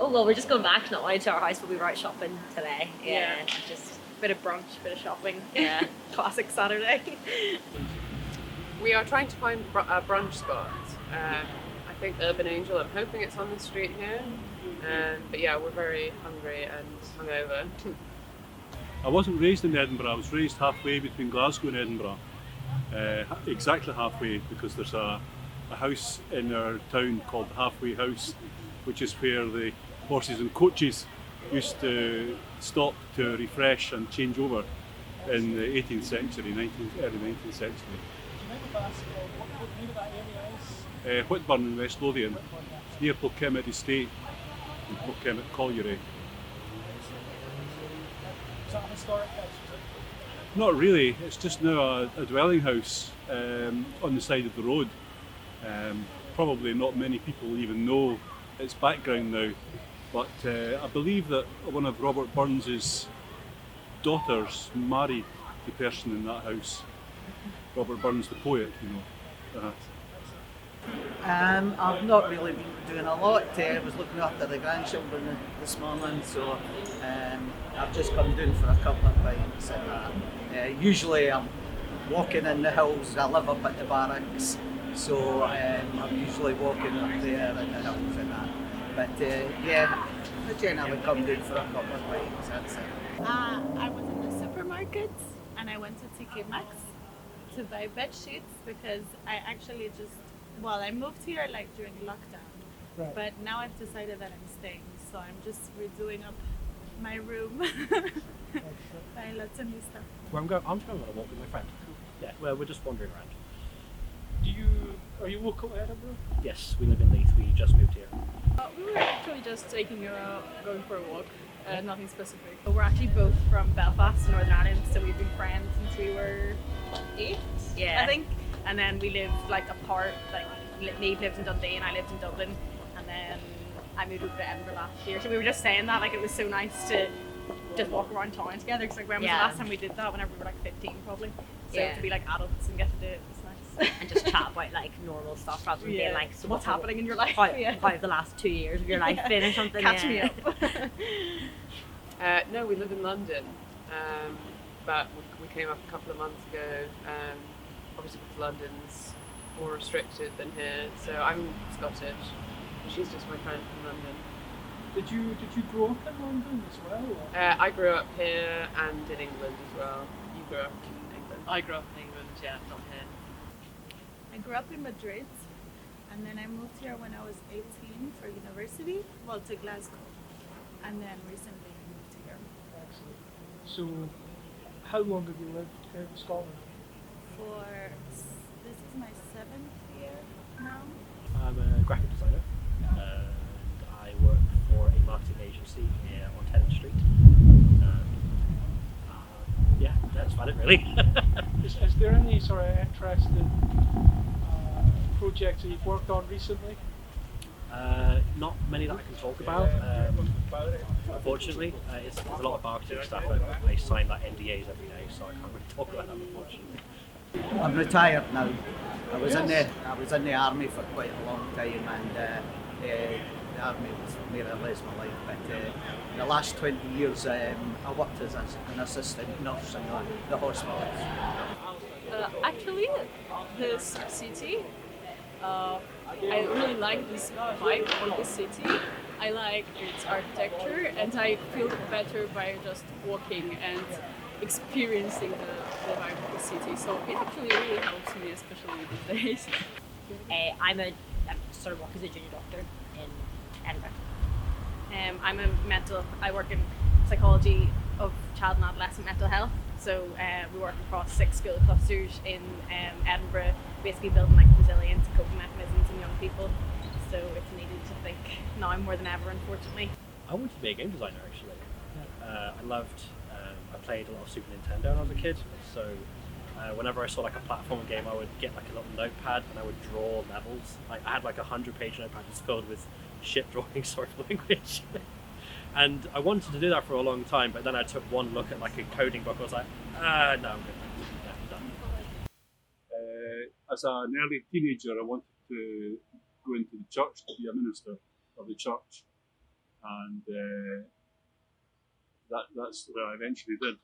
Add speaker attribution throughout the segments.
Speaker 1: Oh well, we're just going back now to our house, but we were out shopping today.
Speaker 2: Yeah.
Speaker 1: Just
Speaker 2: Bit of brunch, bit of shopping.
Speaker 1: yeah.
Speaker 2: Classic Saturday. We are trying to find a brunch spot. I think Urban Angel, I'm hoping it's on the street here. But yeah, we're very hungry and hungover.
Speaker 3: I wasn't raised in Edinburgh, I was raised halfway between Glasgow and Edinburgh. Exactly halfway, because there's a house in our town called the Halfway House, which is where the horses and coaches used to stop to refresh and change over in the 18th century, early 19th century.
Speaker 4: What name of that area is?
Speaker 3: Whitburn in West Lothian, near Polkemmet Estate and Polkemmet Colliery.
Speaker 4: Is that a historic house, is it?
Speaker 3: Not really, it's just now a dwelling house on the side of the road. Probably not many people even know its background now, but I believe that one of Robert Burns's daughters married the person in that house. Robert Burns, the poet, you know.
Speaker 5: I've not really been doing a lot. I was looking after the grandchildren this morning, so I've just come down for a couple of pints. And usually I'm walking in the hills. I live up at the barracks, so I'm usually walking up there in the hills and that. But yeah, I generally come down for a couple of pints. That's it.
Speaker 6: I was in the supermarket and I went to TK Maxx to buy bed sheets because I actually I moved here like during lockdown,
Speaker 4: Right.
Speaker 6: but now I've decided that I'm staying, so I'm just redoing up my room. Buying lots of new stuff.
Speaker 7: I'm just going on a walk with my friend. Yeah, well, we're just wandering around.
Speaker 4: Are you local to Edinburgh?
Speaker 7: Yes, we live in Leith. We just moved here.
Speaker 2: We were actually just going for a walk. Nothing specific. We're actually both from Belfast, Northern Ireland, so we've been friends since we were 8,
Speaker 1: Yeah.
Speaker 2: I think. And then we lived like apart, like Niamh lived in Dundee and I lived in Dublin. And then I moved over to Edinburgh last year. So we were just saying that, like it was so nice to just walk around town together. Because like when was the
Speaker 1: Yeah.
Speaker 2: last time we did that? Whenever we were like 15 probably. So
Speaker 1: Yeah.
Speaker 2: to be like adults and get to do it was nice.
Speaker 1: And just chat about like normal stuff rather than being like, so
Speaker 2: what's happening in your life?
Speaker 1: How,
Speaker 2: Yeah.
Speaker 1: how have the last 2 years of your life been or something?
Speaker 2: Catch
Speaker 1: yeah.
Speaker 2: me up. No, we live in London, but we came up a couple of months ago. Obviously, because London's more restricted than here, so I'm Scottish. She's just my friend from London.
Speaker 4: Did you grow up in London as well? Or?
Speaker 2: I grew up here and in England as well. You grew up in England.
Speaker 8: I grew up in England, yeah, not here.
Speaker 6: I grew up in Madrid, and then I moved here when I was 18 for university, to Glasgow, and then recently I moved here.
Speaker 4: Excellent. So, how long have you lived here in Scotland?
Speaker 6: This is my 7th year now.
Speaker 7: I'm a graphic designer, and I work for a marketing agency here on Tennant Street. Yeah, that's about it really.
Speaker 4: Is there any sort of interesting projects that you've worked on recently?
Speaker 7: Not many that I can talk about. Unfortunately, there's a lot of marketing stuff, and I sign like NDAs every day, so I can't really talk about that. Unfortunately.
Speaker 5: I'm retired now. I was in the army for quite a long time, and the army was more or less my life. But in the last 20 years, I worked as an assistant nurse in the hospital.
Speaker 2: Actually, this city, I really like this vibe of the city. I like its architecture, and I feel better by just walking and experiencing the vibe of the city. So it actually really helps me, especially these days.
Speaker 1: I'm sort of work as a junior doctor in Edinburgh.
Speaker 2: I work in psychology of child and adolescent mental health. So we work across 6 school clusters in Edinburgh, basically building like resilience and coping mechanisms in young people. So it's needed to think now more than ever, unfortunately.
Speaker 7: I wanted to be a game designer actually. I played a lot of Super Nintendo when I was a kid, so whenever I saw like a platform game, I would get like a little notepad and I would draw levels. Like I had like 100-page notepad just filled with shit drawings, sorry for language. And I wanted to do that for a long time, but then I took one look at like a coding book. I was like, no, I'm good. Yeah, I'm done.
Speaker 3: As an early teenager, I wanted to go into the church to be a minister of the church. and that's what I eventually did.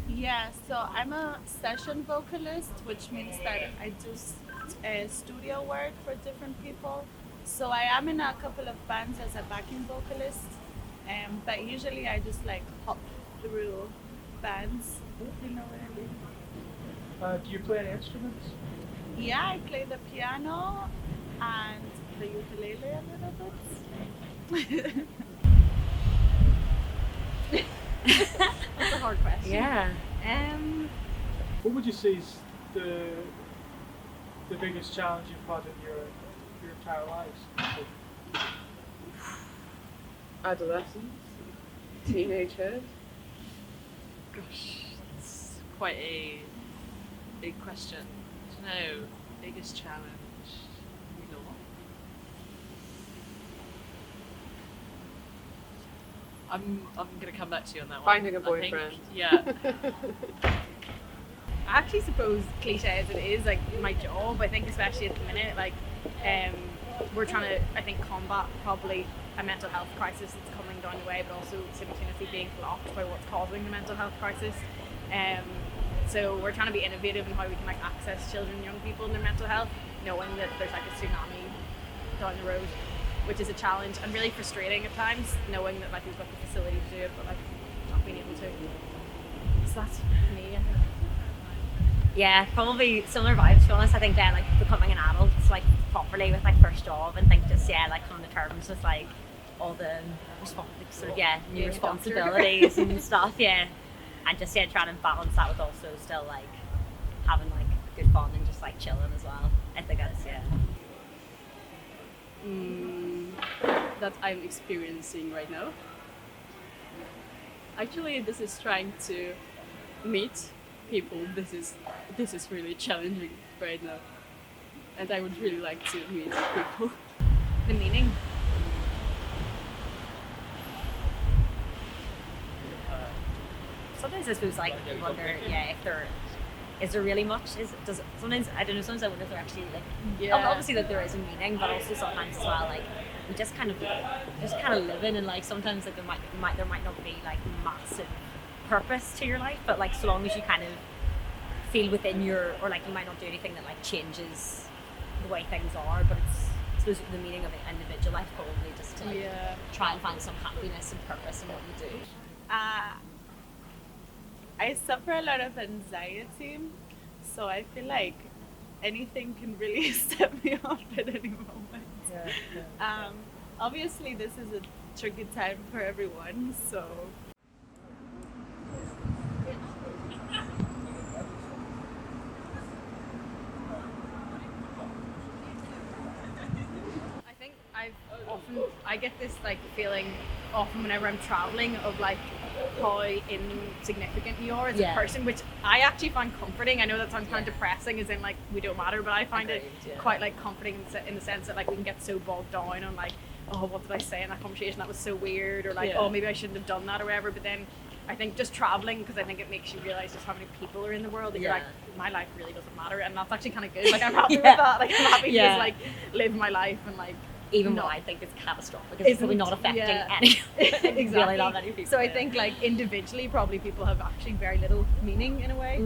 Speaker 6: Yeah, so I'm a session vocalist, which means that I do studio work for different people. So I am in a couple of bands as a backing vocalist, but usually I just like hop through bands. You know what I mean?
Speaker 4: Do you play any instruments?
Speaker 6: Yeah, I play the piano and the ukulele a little bit.
Speaker 1: That's a hard question.
Speaker 2: Yeah.
Speaker 4: What would you say is the biggest challenge you've had in your entire lives?
Speaker 2: Adolescence, teenagehood.
Speaker 8: Gosh, it's quite a big question. I don't know. Biggest challenge. You know what? I'm gonna come back to you on that one.
Speaker 2: Finding a
Speaker 8: I think.
Speaker 2: boyfriend.
Speaker 8: Yeah.
Speaker 1: I actually suppose, cliche as it is, like my job, I think especially at the minute, like we're trying to, I think, combat probably a mental health crisis that's coming down the way, but also simultaneously being blocked by what's causing the mental health crisis. So we're trying to be innovative in how we can like access children and young people in their mental health, knowing that there's like a tsunami down the road, which is a challenge and really frustrating at times, knowing that like we've got the facility to do it, but like not being able to. So that's me, I think.
Speaker 9: Yeah, probably similar vibes, to be honest. I think then like becoming an adult, like properly with like first job and think just like on the terms with like all the new responsibilities and stuff, and just trying to balance that with also still like having like good fun and just like chilling as well. I think that's
Speaker 2: That I'm experiencing right now. Actually, this is trying to meet people. This is really challenging right now, and I would really like to meet people.
Speaker 1: The meaning.
Speaker 9: Sometimes I suppose like I wonder, if is there really much? Sometimes I don't know. Sometimes I wonder if there actually like obviously that there is a meaning, but also sometimes as well like we just kind of living and like sometimes like there might not be like massive purpose to your life, but like so long as you kind of feel within your, or like you might not do anything that like changes the way things are, but it's I suppose the meaning of an individual life probably just to like try and find some happiness and purpose in what you do.
Speaker 6: I suffer a lot of anxiety, so I feel like anything can really set me off at any moment. Obviously, this is a tricky time for everyone, so.
Speaker 1: I get this like feeling often whenever I'm traveling of like how insignificant you are as a person, which I actually find comforting. I know that sounds kind of depressing, as in like we don't matter, but I find it quite like comforting in the sense that like we can get so bogged down on like, oh, what did I say in that conversation? That was so weird, or like, oh, maybe I shouldn't have done that or whatever. But then I think just traveling, because I think it makes you realize just how many people are in the world that you're like, my life really doesn't matter, and that's actually kind of good. Like I'm happy with that. Like I'm happy to just like live my life and like.
Speaker 9: Even what I think is catastrophic, it's probably not affecting any
Speaker 1: exactly.
Speaker 9: really not many people.
Speaker 1: So I think like individually probably people have actually very little meaning in a way.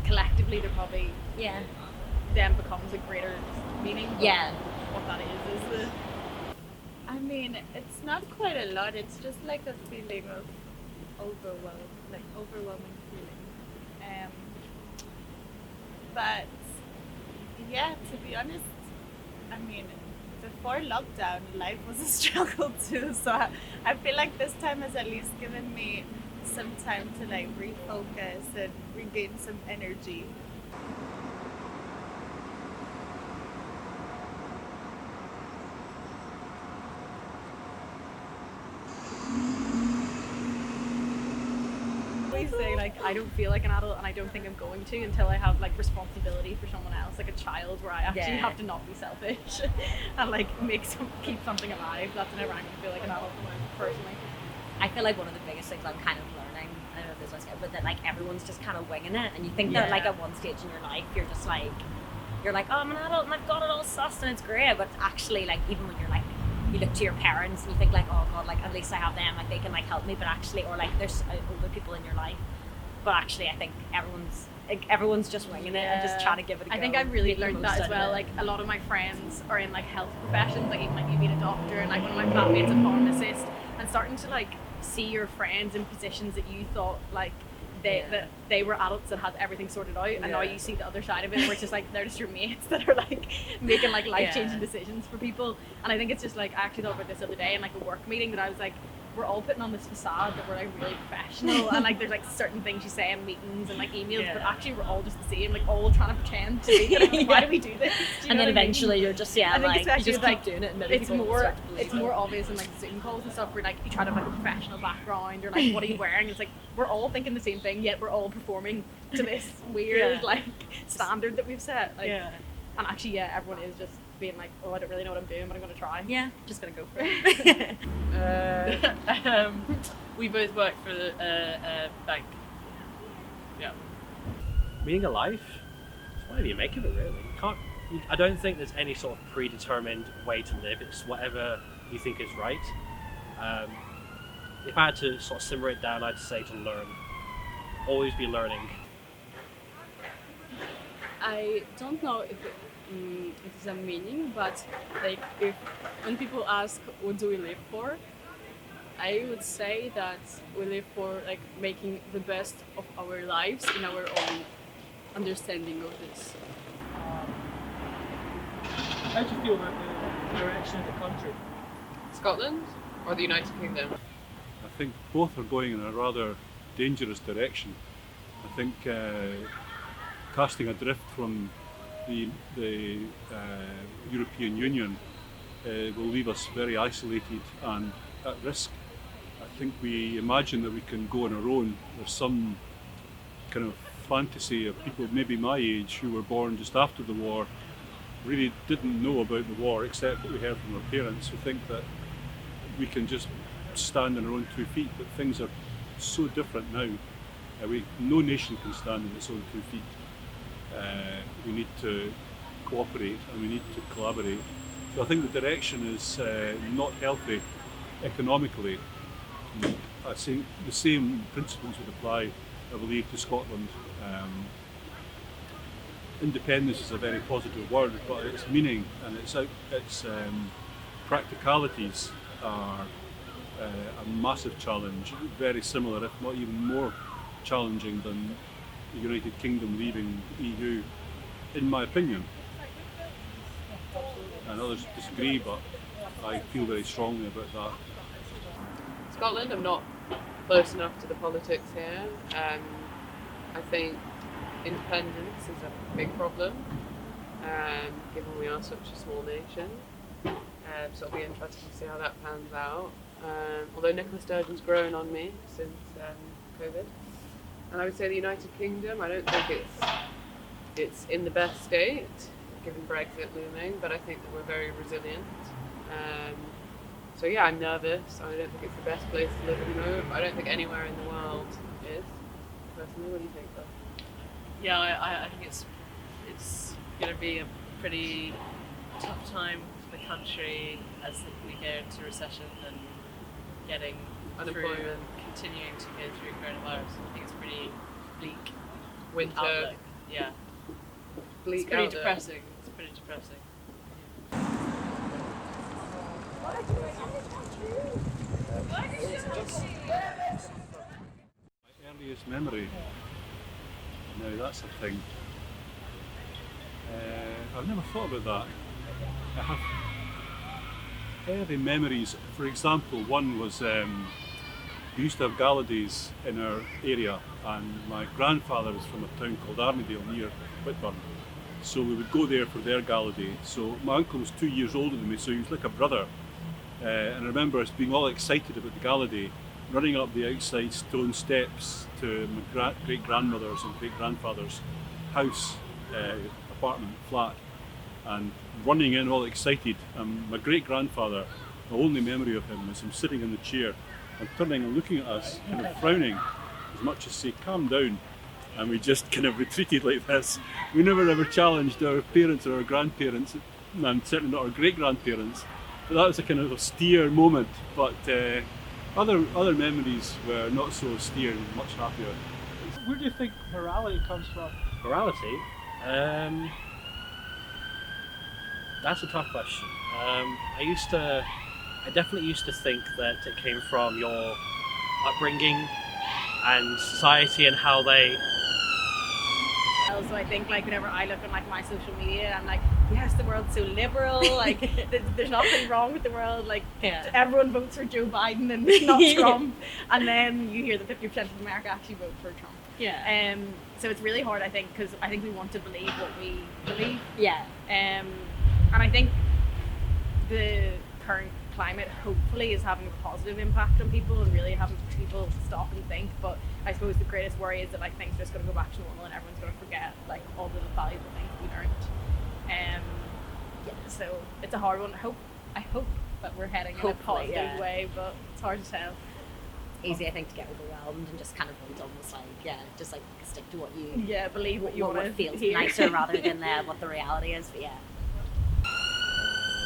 Speaker 1: Collectively there probably then becomes a greater meaning. What that is
Speaker 6: I mean, it's not quite a lot, it's just like a feeling of overwhelming feeling. But yeah, to be honest, I mean, before lockdown, life was a struggle too. So I feel like this time has at least given me some time to like refocus and regain some energy.
Speaker 1: Say like I don't feel like an adult, and I don't think I'm going to until I have like responsibility for someone else, like a child, where I actually have to not be selfish and like keep something alive. That's whenever I'm gonna feel like an adult personally.
Speaker 9: I feel like one of the biggest things I'm kind of learning, I don't know if this was good, but that like everyone's just kind of winging it, and you think that like at one stage in your life you're just like, oh, I'm an adult and I've got it all sussed and it's great, but actually like even when you're like you look to your parents and you think like, oh god, like at least I have them, like they can like help me, but actually, or like there's older people in your life, but actually I think everyone's just winging it and just trying to give it a go.
Speaker 1: I think I've really
Speaker 9: make the
Speaker 1: learned
Speaker 9: most
Speaker 1: that as
Speaker 9: out of
Speaker 1: well.
Speaker 9: it.
Speaker 1: Like a lot of my friends are in like health professions, like even like you being a doctor, and like one of my flatmates a pharmacist, and starting to like see your friends in positions that you thought like that they were adults that had everything sorted out, and now you see the other side of it where it's just like they're just your mates that are like making like life-changing decisions for people. And I think it's just like, I actually thought about this the other day in like a work meeting, that I was like, we're all putting on this facade that we're like really professional and like there's like certain things you say in meetings and like emails, but actually we're all just the same, like all trying to pretend to be like, why do we do this? Do you
Speaker 9: And
Speaker 1: know
Speaker 9: then
Speaker 1: what I mean?
Speaker 9: eventually you're just
Speaker 1: I think
Speaker 9: like you
Speaker 1: especially
Speaker 9: just
Speaker 1: with,
Speaker 9: keep
Speaker 1: like,
Speaker 9: doing it, and then
Speaker 1: it's
Speaker 9: people
Speaker 1: more
Speaker 9: start to believe
Speaker 1: it's
Speaker 9: it.
Speaker 1: more obvious in like Zoom calls and stuff where like you try to have like a professional background or like what are you wearing. It's like we're all thinking the same thing, yet we're all performing to this weird like standard that we've set. Like, and actually everyone is just being like, oh, I don't really know what I'm doing, but I'm gonna try.
Speaker 9: Yeah, just gonna go for it.
Speaker 2: We both work for a bank. Yeah.
Speaker 7: Being alive, it's whatever you make of it, really. I don't think there's any sort of predetermined way to live. It's whatever you think is right. If I had to sort of simmer it down, I'd say to learn. Always be learning.
Speaker 2: I don't know if it is a meaning, but like when people ask what do we live for, I would say that we live for like making the best of our lives in our own understanding of this.
Speaker 4: How do you feel about the direction of the country?
Speaker 8: Scotland or the United Kingdom?
Speaker 3: I think both are going in a rather dangerous direction. I think casting adrift from the European Union will leave us very isolated and at risk. I think we imagine that we can go on our own. There's some kind of fantasy of people maybe my age who were born just after the war, really didn't know about the war except what we heard from our parents, who think that we can just stand on our own 2 feet, but things are so different now. No nation can stand on its own 2 feet. We need to cooperate and we need to collaborate. So I think the direction is not healthy economically. I think the same principles would apply, I believe, to Scotland. Independence is a very positive word, but its meaning and its practicalities are a massive challenge, very similar, if not even more challenging than the United Kingdom leaving the EU, in my opinion. And others disagree, but I feel very strongly about that.
Speaker 8: Scotland, I'm not close enough to the politics here. I think independence is a big problem, given we are such a small nation. So it'll be interesting to see how that pans out. Although Nicola Sturgeon's grown on me since COVID. And I would say the United Kingdom, I don't think it's in the best state, given Brexit looming, but I think that we're very resilient. So yeah, I'm nervous. I don't think it's the best place to live at the moment, but I don't think anywhere in the world is. Personally, what do you think, though?
Speaker 2: Yeah, I think it's going to be a pretty tough time for the country as we go into recession and getting
Speaker 8: Unemployment.
Speaker 2: through and continuing to go through coronavirus. I think it's pretty bleak
Speaker 8: Winter,
Speaker 2: outlook. Yeah,
Speaker 8: bleak
Speaker 2: it's pretty
Speaker 8: outlook.
Speaker 2: depressing. It's pretty depressing.
Speaker 3: My earliest memory, now that's a thing. I've never thought about that. I have early memories. For example, one was we used to have gala days in our area, and my grandfather was from a town called Armadale near Whitburn. So we would go there for their gala day. So my uncle was 2 years older than me, so he was like a brother. And I remember us being all excited about the gala day, running up the outside stone steps to my great-grandmother's and great-grandfather's house, apartment, flat, and running in all excited. And my great-grandfather, the only memory of him was him sitting in the chair and turning and looking at us, kind of frowning, as much as say, calm down. And we just kind of retreated like this. We never ever challenged our parents or our grandparents, and certainly not our great-grandparents. But that was a kind of austere moment. But other memories were not so austere and much happier.
Speaker 4: Where do you think morality comes from?
Speaker 7: Morality? That's a tough question. I definitely used to think that it came from your upbringing and society and how they.
Speaker 1: So I think like whenever I look at like my social media, I'm like, yes, the world's so liberal. Like there's nothing wrong with the world. Like everyone votes for Joe Biden and not Trump. And then you hear that 50% of America actually vote for Trump.
Speaker 9: Yeah.
Speaker 1: So it's really hard, I think, because I think we want to believe what we believe.
Speaker 9: Yeah.
Speaker 1: And I think the current climate hopefully is having a positive impact on people and really having people stop and think. But I suppose the greatest worry is that like things are just going to go back to normal and everyone's going to forget like all the valuable things we learned. So it's a hard one. I hope that we're heading in a positive way, but it's hard to tell.
Speaker 9: Easy, I think, to get overwhelmed and just kind of want to almost like just like stick to what you
Speaker 1: believe what you want to
Speaker 9: feels
Speaker 1: hear.
Speaker 9: nicer rather than what the reality is. But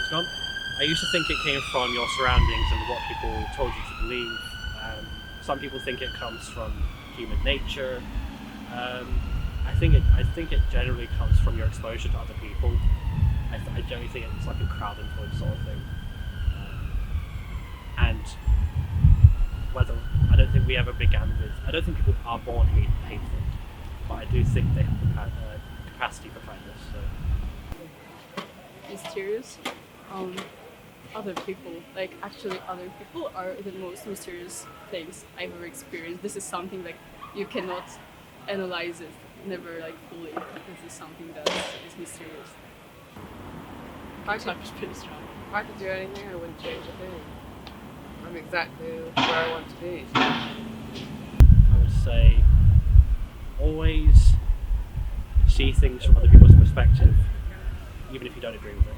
Speaker 7: It's gone. I used to think it came from your surroundings and what people told you to believe. Some people think it comes from human nature. I think it generally comes from your exposure to other people. I generally think it's like a crowd influence sort of thing. And whether I don't think we ever began with. I don't think people are born hateful, but I do think they have the capacity for kindness. So.
Speaker 2: Mysterious. Other people, like actually other people are the most mysterious things I've ever experienced. This is something like you cannot analyze it, never like fully. This is something that is mysterious.
Speaker 8: If I could do anything, I wouldn't change a thing. I'm exactly where I want to be.
Speaker 7: I would say always see things from other people's perspective, even if you don't agree with it.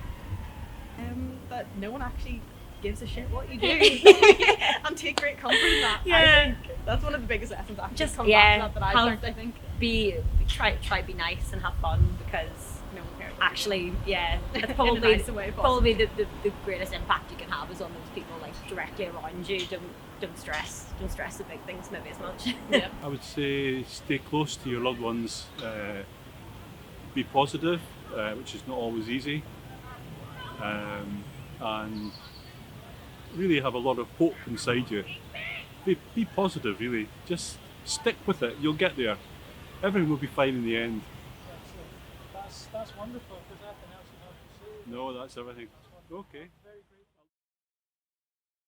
Speaker 1: That no one actually gives a shit what you do and take great comfort in that.
Speaker 9: Yeah.
Speaker 1: I think that's one of the biggest lessons actually
Speaker 9: Just,
Speaker 1: come back to that I've learned, I think.
Speaker 9: try to be nice and have fun, because
Speaker 1: No one cares.
Speaker 9: actually, that's
Speaker 1: In a
Speaker 9: probably
Speaker 1: nicer way possible.
Speaker 9: probably the greatest impact you can have is on those people like directly around you. Don't stress the big things maybe as much.
Speaker 1: Yeah.
Speaker 3: I would say stay close to your loved ones, be positive, which is not always easy, and really have a lot of hope inside you. Be positive, really. Just stick with it. You'll get there. Everything will be fine in the end.
Speaker 4: That's wonderful. If there's anything else you want to say.
Speaker 3: No, that's everything. Okay.
Speaker 4: Very great.